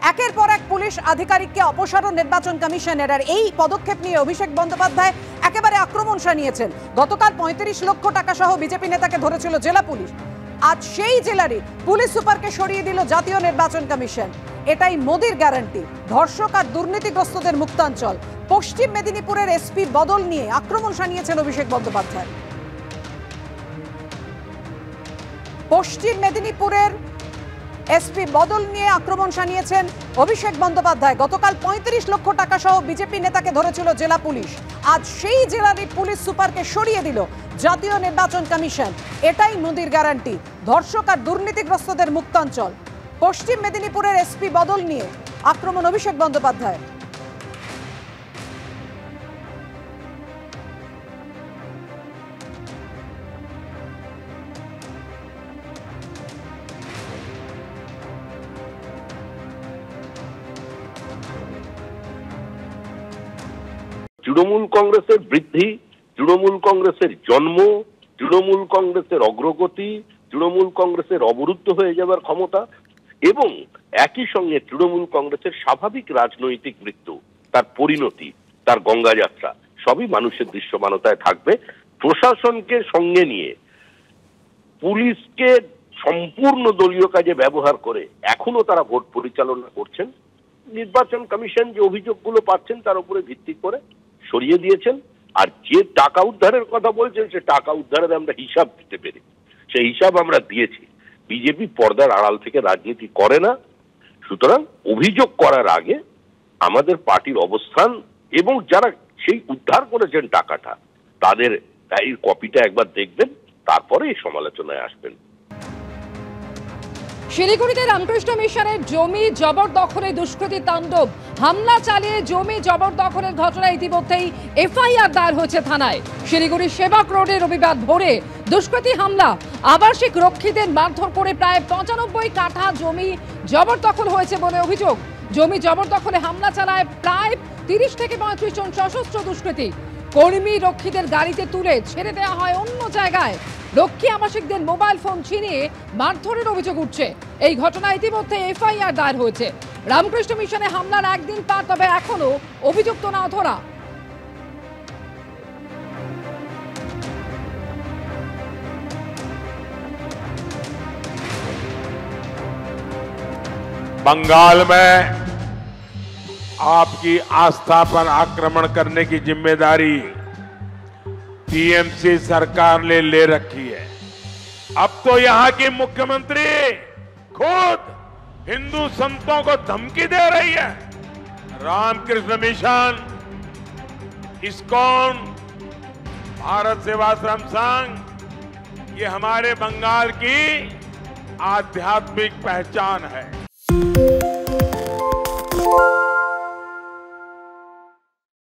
একের পর এক পুলিশ আধিকারিককে অপসারণ নির্বাচন কমিশনের। আর এই পদক্ষেপ নিয়ে অভিষেক বন্দ্যোপাধ্যায় একেবারে আক্রমণ শানিয়েছেন। গতকাল ৩৫ লক্ষ টাকা সহ বিজেপি নেতাকে ধরেছিল জেলা পুলিশ। আজ সেই জেলারই পুলিশ সুপারকে সরিয়ে দিল জাতীয় নির্বাচন কমিশন। এটাই মোদির গ্যারান্টি। ধর্ষক আর দুর্নীতিগ্রস্তদের মুক্তাঞ্চল। পশ্চিম মেদিনীপুরের এসপি বদল নিয়ে আক্রমণ শানিয়েছেন অভিষেক বন্দ্যোপাধ্যায়। পশ্চিম মেদিনীপুরের এসপি বদল নিয়ে আক্রমণ শানিয়েছেন অভিষেক বন্দ্যোপাধ্যায়। গতকাল ৩৫ লক্ষ টাকা সহ বিজেপি নেতাকে ধরেছিল জেলা পুলিশ। আজ সেই জেলারই পুলিশ সুপারকে সরিয়ে দিল জাতীয় নির্বাচন কমিশন। এটাই মোদির গ্যারান্টি। ধর্ষক আর দুর্নীতিগ্রস্তদের মুক্তাঞ্চল। পশ্চিম মেদিনীপুরের এসপি বদল নিয়ে আক্রমণ অভিষেক বন্দ্যোপাধ্যায়। তৃণমূল কংগ্রেসের বৃদ্ধি, তৃণমূল কংগ্রেসের জন্ম, তৃণমূল কংগ্রেসের অগ্রগতি, তৃণমূল কংগ্রেসের অবরুদ্ধ হয়ে যাবার ক্ষমতা এবং একই সঙ্গে তৃণমূল কংগ্রেসের স্বাভাবিক রাজনৈতিক মৃত্যু, তার পরিণতি, তার গঙ্গা যাত্রা সবই মানুষের দৃশ্যমানতায় থাকবে। প্রশাসনকে সঙ্গে নিয়ে পুলিশকে সম্পূর্ণ দলীয় কাজে ব্যবহার করে এখনো তারা ভোট পরিচালনা করছেন। নির্বাচন কমিশন যে অভিযোগগুলো পাচ্ছেন তার উপরে ভিত্তি করে সরিয়ে দিয়েছেন। আর যে টাকা উদ্ধারের কথা বলছেন সে টাকা উদ্ধারের আমরা হিসাব দিতে পেরে সেই হিসাব আমরা দিয়েছি। বিজেপি পর্দার আড়াল থেকে রাজনীতি করে না। সুতরাং অভিযোগ করার আগে আমাদের পার্টির অবস্থান এবং যারা সেই উদ্ধার করেছেন টাকাটা তাদের এই কপিটা একবার দেখবেন, তারপরে এই সমালোচনায় আসবেন। শিলিগুড়িতে রামকৃষ্ণ মিশনের জমি জবরদখলে দুষ্কৃতী তাণ্ডব। হামলা চালিয়ে জমি জবরদখলের ঘটনায় ইতিমধ্যেই এফআইআর দায়ের হয়েছে থানায়। শিলিগুড়ি সেবক রোডে রবিবার ভোরে দুষ্কৃতী হামলা। আবাসিক রক্ষীদের মারধর করে প্রায় ৯৫ কাঠা জমি জবরদখল হয়েছে বলে অভিযোগ। জমি জবরদখলে হামলা চালায় প্রায় ৩০ থেকে ৩৫ জন সশস্ত্র দুষ্কৃতী। কর্মী রক্ষীদের গাড়িতে তুলে ছেড়ে দেওয়া হয় অন্য জায়গায়। রক্ষী আবাসিকদের মোবাইল ফোন ছিনিয়ে মারধরের অভিযোগ উঠছে। এই ঘটনায় ইতিমধ্যে এফআইআর দায়ের হয়েছে। রামকৃষ্ণ মিশনে হামলার একদিন পার, তবে এখনো অভিযুক্ত না ধরা। बंगाल में आपकी आस्था पर आक्रमण करने की जिम्मेदारी टीएमसी सरकार ने ले रखी है। अब तो यहां की मुख्यमंत्री खुद हिंदू संतों को धमकी दे रही है। रामकृष्ण मिशन, इस्कॉन, भारत सेवाश्रम संघ, ये हमारे बंगाल की आध्यात्मिक पहचान है।